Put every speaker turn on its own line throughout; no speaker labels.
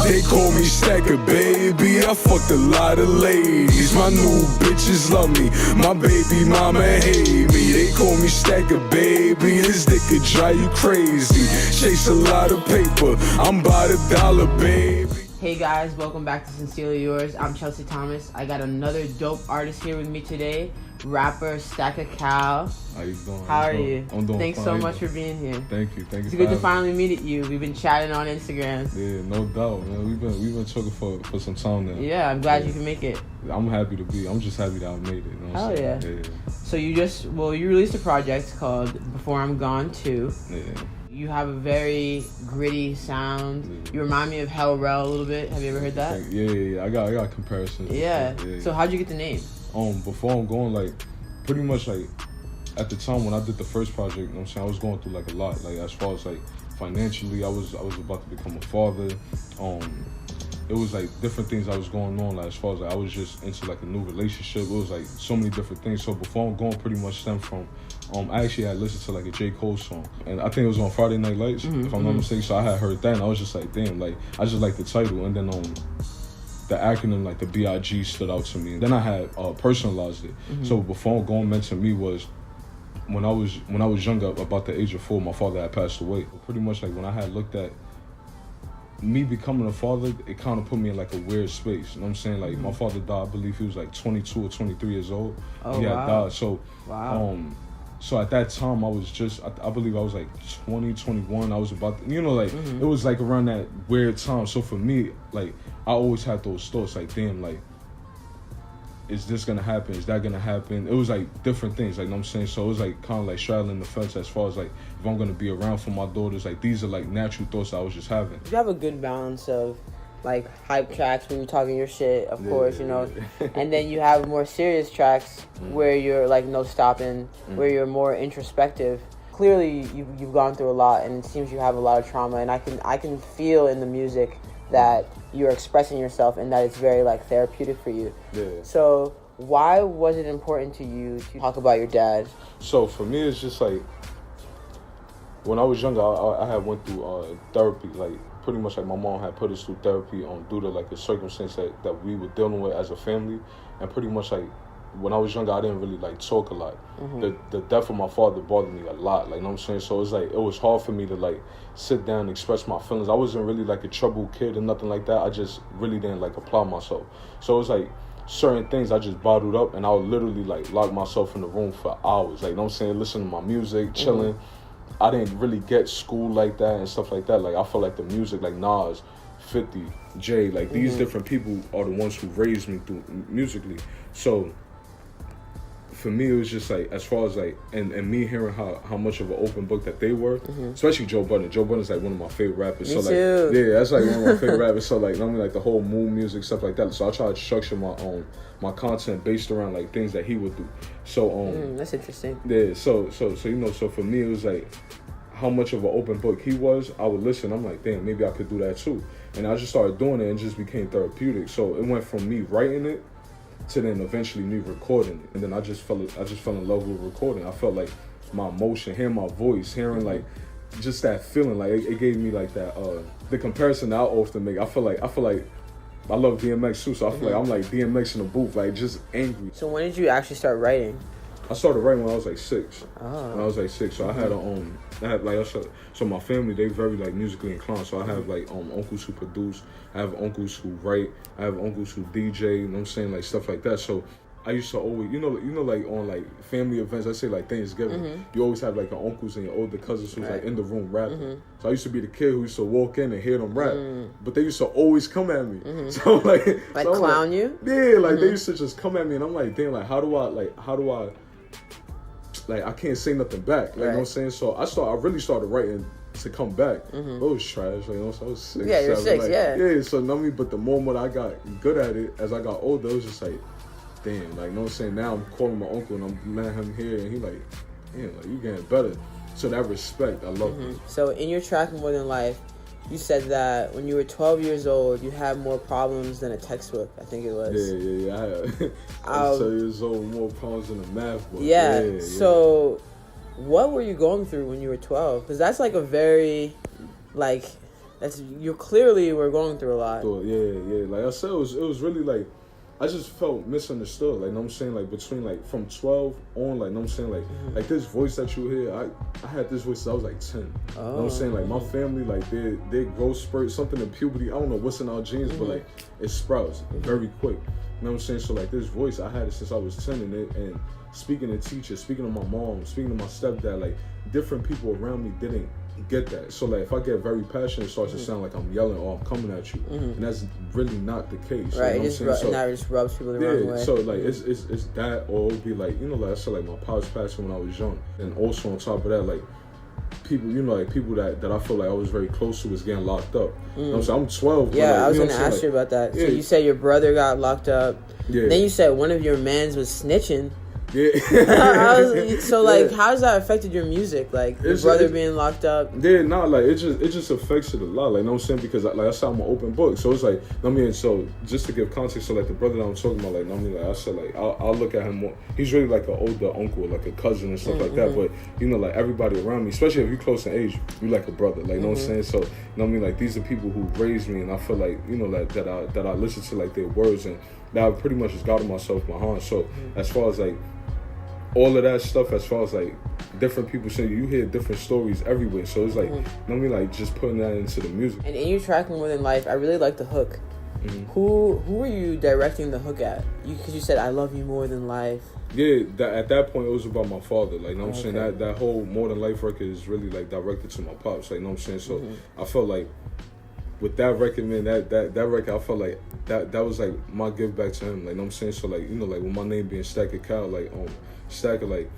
They call me Stacca, baby, I fucked a lot of ladies. My new bitches love me, my baby mama hate me. They call me Stacca, baby, this dick could drive you crazy. Chase a lot of paper, I'm by the dollar, baby.
Hey guys, welcome back to Sincerely Yours. I'm Chelsi Thomas. I got another dope artist here with me today, rapper Stacca Cal.
How you doing?
How are you?
I'm doing
Thanks
fine.
so much for being here.
Thank you.
It's good to finally meet you. We've been chatting on Instagram.
Yeah, no doubt, man. We've been talking for some time now.
Yeah, I'm glad you can make it.
I'm happy to be. I'm just happy that I made it. You know what I'm saying? Yeah.
So you released a project called Before I'm Gone 2.
Yeah.
You have a very gritty sound.
Yeah.
You remind me of Hell Rel a little bit. Have you ever heard that?
Yeah. I got comparisons.
Yeah. So how'd you get the name?
Before I'm going, like, pretty much like at the time when I did the first project, you know what I'm saying, I was going through like a lot. Like as far as like financially, I was about to become a father. It was like different things I was going on, like as far as like I was just into like a new relationship. It was like so many different things. So Before I'm Going pretty much stemmed from I actually had listened to like a J. Cole song, and I think it was on Friday Night Lights, if I'm not mistaken. So I had heard that and I was just like, damn, like I just like the title, and then the acronym like the BIG stood out to me. And then I had personalized it. So Before I'm Going meant to me was when I was younger, about the age of 4, my father had passed away. Pretty much like when I had looked at me becoming a father, it kind of put me in like a weird space. You know what I'm saying? Like my father died, I believe he was like 22 or 23 years old.
Oh,
he had
wow.
died. So so at that time I was just, I believe I was like 20, 21. I was about to, it was like around that weird time. So for me, like I always had those thoughts like, damn, like, is this gonna happen? Is that gonna happen? It was like different things, like, you know what I'm saying? So it was like kind of like straddling the fence as far as like, if I'm gonna be around for my daughters, like these are like natural thoughts I was just having.
You have a good balance of like hype tracks when you're talking your shit, of course, you know, and then you have more serious tracks where you're like no stopping, where you're more introspective. Clearly you've gone through a lot, and it seems you have a lot of trauma, and I can feel in the music that you're expressing yourself and that it's very like therapeutic for you.
Yeah.
So why was it important to you to talk about your dad?
So for me, it's just like, when I was younger, I had went through therapy. Like pretty much like my mom had put us through therapy due to like a circumstance that we were dealing with as a family. And pretty much like when I was younger, I didn't really like talk a lot. The death of my father bothered me a lot, like, you know what I'm saying? So it's like, it was hard for me to like sit down and express my feelings. I wasn't really like a troubled kid or nothing like that. I just really didn't like apply myself. So it was like certain things I just bottled up, and I would literally like lock myself in the room for hours, like, you know what I'm saying, listening to my music, chilling. I didn't really get school like that and stuff like that. Like I felt like the music, like Nas, 50, Jay, like these different people are the ones who raised me through musically. So for me, it was just like, as far as like, and me hearing how much of an open book that they were, especially Joe Budden. Joe Budden's like one of my favorite rappers.
Me
so like,
too.
yeah, that's like one of my favorite rappers. So like, I mean, like the whole moon music, stuff like that. So I try to structure my content based around like things that he would do. So
that's interesting.
Yeah. So so for me, it was like how much of an open book he was. I would listen. I'm like, damn, maybe I could do that too. And I just started doing it, and just became therapeutic. So it went from me writing it to then eventually me recording it. And then I just fell in love with recording. I felt like my emotion, hearing my voice, hearing like just that feeling, like it gave me like that the comparison that I often make. I feel like I love DMX too, so I feel like I'm like DMX in the booth, like just angry.
So when did you actually start writing?
I started writing when I was like 6.
Oh.
When I was like 6, so I had so my family, they very like musically inclined. So I have like uncles who produce, I have uncles who write, I have uncles who DJ, you know what I'm saying, like stuff like that. So I used to always, you know, like on like family events, let's say like Thanksgiving, you always have like your uncles and your older cousins who's like in the room rapping. So I used to be the kid who used to walk in and hear them rap, but they used to always come at me. So like
clown you?
Yeah, like they used to just come at me, and I'm like, damn, like how do I like, I can't say nothing back, like, you know what I'm saying? So I really started writing to come back. It was trash, like, you know, so I was 6,
yeah, you're
7,
6,
like,
yeah.
So, you know what I mean? But the moment I got good at it, as I got older, it was just like, damn, like, you know what I'm saying? Now I'm calling my uncle and I'm letting him hear, and he like, damn, like, you getting better. So that respect, I love it.
So in your track More Than Life, you said that when you were 12 years old, you had more problems than a textbook, I think it was.
Yeah. I was 12 years old, more problems than a math book.
Yeah. So what were you going through when you were 12? Because that's like a very, like, You clearly were going through a lot.
Yeah. Like I said, it was really like, I just felt misunderstood. Like, know what I'm saying? Like, between, like, from 12 on, like, know what I'm saying? Like, like this voice that you hear, I had this voice since I was, like, 10. Oh. Know what I'm saying? Like, my family, like, their growth spurt, something in puberty, I don't know what's in our genes, but, like, it sprouts very quick. You know what I'm saying? So, like, this voice, I had it since I was 10, and speaking to teachers, speaking to my mom, speaking to my stepdad, like, different people around me didn't get that. So, like, if I get very passionate, it starts to sound like I'm yelling or I'm coming at you, and that's really not the case.
Right,
you know
that just rubs people the wrong way.
So, like, it's that, or it would be like, you know, like I said, like, my pops passed when I was young, and also on top of that, like, people, you know, like, people that I feel like I was very close to was getting locked up. You know what I'm saying? I'm 12.
Yeah,
but, like,
I was
going
to
to
ask you about that. So you said your brother got locked up. Yeah. Then you said one of your mans was snitching.
Yeah.
How has that affected your music? Like, your brother being locked up?
Yeah, like, it just affects it a lot. Like, you know what I'm saying? Because, like I said, I'm an open book. So, it's like, I mean, so, just to give context, so, like, the brother that I'm talking about, like, I mean, like, I said, like, I'll look at him more. He's really, like, an older uncle, like, a cousin and stuff like that. But, you know, like, everybody around me, especially if you're close in age, you like a brother. Like, you know what I'm saying? So, you know what I mean? Like, these are people who raised me, and I feel like, you know, like, that I listen to, like, their words, and that I pretty much just guided myself behind. So, as far as, like, all of that stuff, as far as like different people say, you hear different stories everywhere. So it's like, you know what I mean, like just putting that into the music.
And in your track More Than Life, I really like the hook. Who were you directing the hook at? Because you said I love you more than life.
Yeah, at that point it was about my father. Like, you know what I'm saying? That whole More Than Life record is really like directed to my pops. Like, you know what I'm saying? So I felt like with that record, man, that record, I felt like that was like my give back to him. Like, you know what I'm saying? So, like, you know, like with my name being Stacca Cal, like Stacca, like,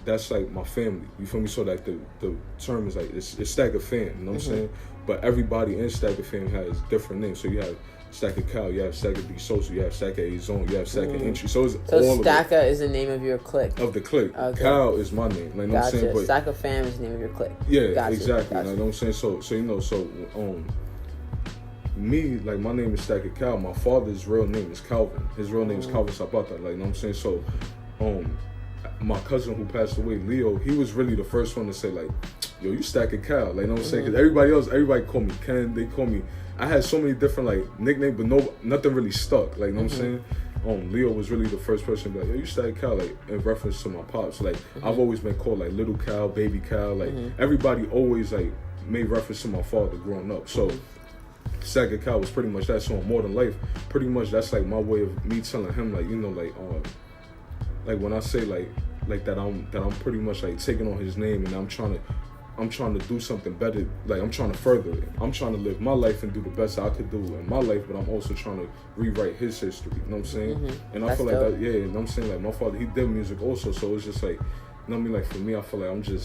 that's like my family. You feel me? So, like, the term is like it's Stacca fam. You know what I'm saying? But everybody in Stacca fam has different names. So you have Stacca Cal, you have Stacca B Social, you have Stacca A Zone, you have Stacca Entry. So it's all
Stacca is the name of your clique.
Of the clique. Okay. Cal is my name. Like, you know what I'm saying? But
Stacca fam is the name of your clique.
Yeah, exactly. Like, you know what I'm saying? So you know, me, like, my name is Stacca Cal. My father's real name is Calvin. His real name is Calvin Zapata. Like, you know what I'm saying? So, my cousin who passed away, Leo, he was really the first one to say, like, yo, you Stacca Cal. Like, you know what I'm saying? Because everybody called me Ken. They called me, I had so many different, like, nicknames, but nothing really stuck. Like, you know what I'm saying? Leo was really the first person to be like, yo, you Stacca Cal, like, in reference to my pops. Like, I've always been called, like, Little Cal, Baby Cal. Like, everybody always, like, made reference to my father growing up. So, Stacca Cal was pretty much that. So on More Than Life, pretty much that's like my way of me telling him, like, you know, like when I say like that I'm pretty much like taking on his name, and I'm trying to do something better. Like, I'm trying to further it. I'm trying to live my life and do the best I could do in my life, but I'm also trying to rewrite his history. You know what I'm saying? And I feel like that, yeah, you know what I'm saying? Like, my father, he did music also, so it's just like, you know what I mean? Like, for me, I feel like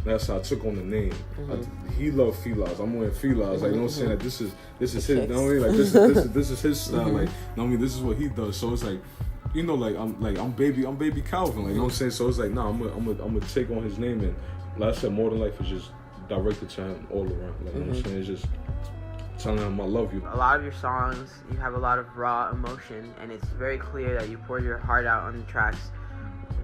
that's how I took on the name. He loved felines. I'm wearing felines. Like, you know what I'm saying? Like, this is his. You know what I mean? Like, this is his style. Like, you know what I mean? This is what he does. So it's like, you know, like, I'm baby Calvin. Like, you know what I'm saying? So it's like, nah, I'm gonna take on his name, and like I said, More Than Life is just directed to him all around. Like, you know what I'm saying? It's just telling him I love you.
A lot of your songs, you have a lot of raw emotion, and it's very clear that you poured your heart out on the tracks.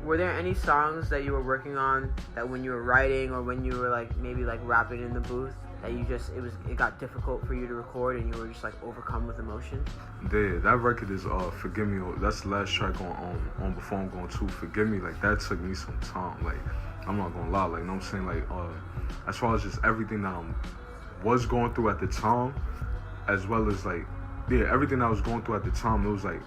Were there any songs that you were working on that when you were writing or when you were like maybe like rapping in the booth that you just it got difficult for you to record and you were just like overcome with emotion?
Yeah, that record is Forgive Me. That's the last track on Before I'm Going To. Forgive Me, like, that took me some time. Like, I'm not gonna lie, like, you know what I'm saying? Like, as far as just everything that I was going through at the time, as well as like, yeah, everything I was going through at the time, it was like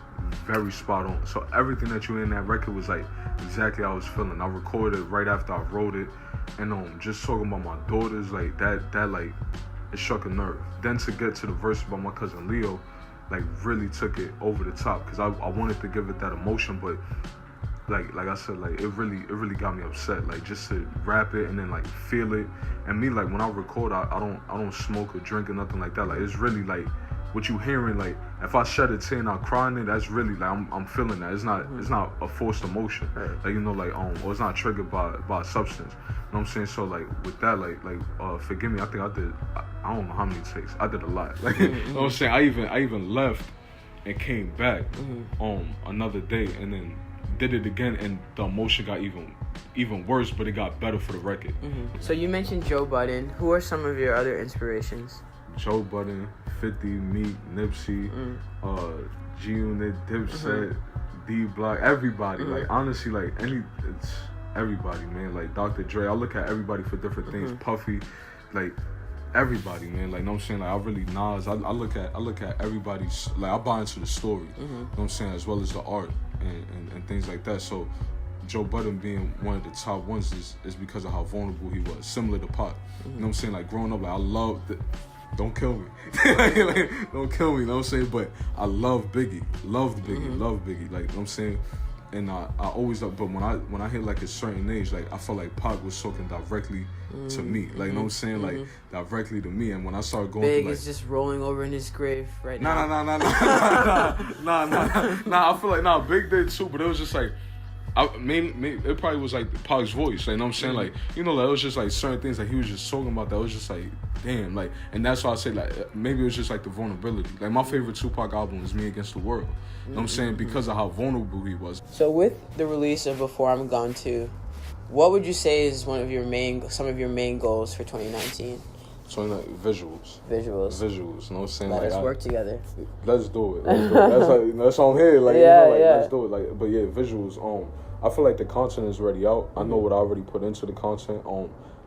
very spot on. So everything that you hear in that record was like exactly how I was feeling. I recorded it right after I wrote it, and just talking about my daughters, like that like, it struck a nerve. Then to get to the verse about my cousin Leo, like, really took it over the top, because I wanted to give it that emotion, but like I said, like, it really got me upset. Like, just to rap it and then like feel it. And me, like, when I record, I don't smoke or drink or nothing like that. Like, it's really like what you hearing, like, if I shed a tear and I cry in it, that's really like I'm feeling that. It's not a forced emotion. Right. Like, you know, like, or it's not triggered by a substance. You know what I'm saying? So like with that, like Forgive Me, I think I did, I don't know how many takes. I did a lot. Like, you know what I'm saying? I even left and came back on another day and then did it again, and the emotion got even even worse, but it got better for the record.
So you mentioned Joe Budden. Who are some of your other inspirations?
Joe Budden, 50, Meek, Nipsey, G-Unit, Dipset, D-Block, everybody. Like, honestly, like, it's everybody, man. Like, Dr. Dre, I look at everybody for different things. Puffy, like, everybody, man. Like, know what I'm saying? Like, I really, Nas, I look at everybody's, like, I buy into the story, you know what I'm saying, as well as the art and things like that. So, Joe Budden being one of the top ones is because of how vulnerable he was, similar to Pac. You know what I'm saying? Like, growing up, like, I loved it. Don't kill me. Like, don't kill me, you know what I'm saying? But I love Biggie. Loved Biggie. Love Biggie. Like, you know what I'm saying? And I always, but when I hit like a certain age, like, I felt like Pac was talking directly to me. Like, you know what I'm saying? Like, directly to me. And when I started going
Big
through, like,
is just rolling over in his grave right now.
Nah, I feel like, Big did too, but it was just like, it probably was like Pac's voice, like, you know what I'm saying? Like, you know, like, it was just like certain things that he was just talking about that was just like, damn, like, and that's why I say, like, maybe it was just like the vulnerability. Like, my favorite Tupac album is Me Against the World. You know what I'm saying? Because of how vulnerable he was.
So with the release of Before I'm Gone Too, what would you say is some of your main goals for 2019?
So, like, visuals. You know what I'm saying?
Let
like,
us work together.
Let's do it. That's like, that's what I'm here. Like, let's do it. Like, but yeah, visuals. I feel like the content is already out. I know what I already put into the content.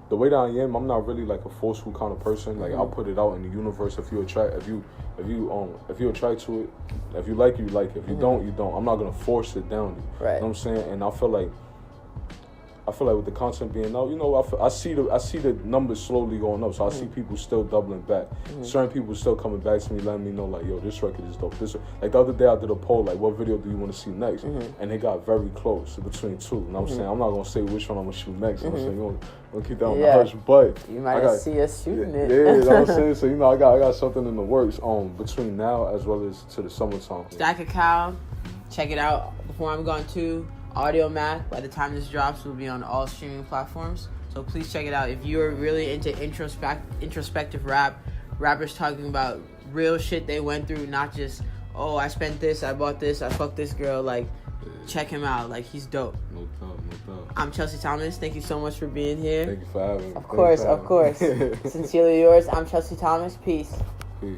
The way that I am, I'm not really like a forceful kind of person. Like, I'll put it out in the universe. If you attract to it, if you like it, you like it. If you don't, you don't. I'm not gonna force it down you.
Right.
You know what I'm saying? And I feel like with the content being out, you know, I see the numbers slowly going up. So I see people still doubling back. Certain people still coming back to me, letting me know, like, yo, this record is dope. Like, the other day I did a poll, like, what video do you want to see next? And they got very close between two. You know what I'm saying? I'm not gonna say which one I'm gonna shoot next. You know what I'm saying? You gonna keep that on the hush, but
you might see us shooting it.
Yeah, you know what I'm saying? So, you know, I got something in the works between now as well as to the summertime.
Stacca Cal, check it out. Before I'm Gone Too. Audio Mac, by the time this drops, will be on all streaming platforms. So please check it out. If you're really into introspective rap, rappers talking about real shit they went through, not just, oh, I spent this, I bought this, I fucked this girl, like, check him out. Like, he's dope.
No doubt.
I'm Chelsi Thomas. Thank you so much for being here.
Thank you for having me.
Of course. Sincerely yours, I'm Chelsi Thomas. Peace.
Peace.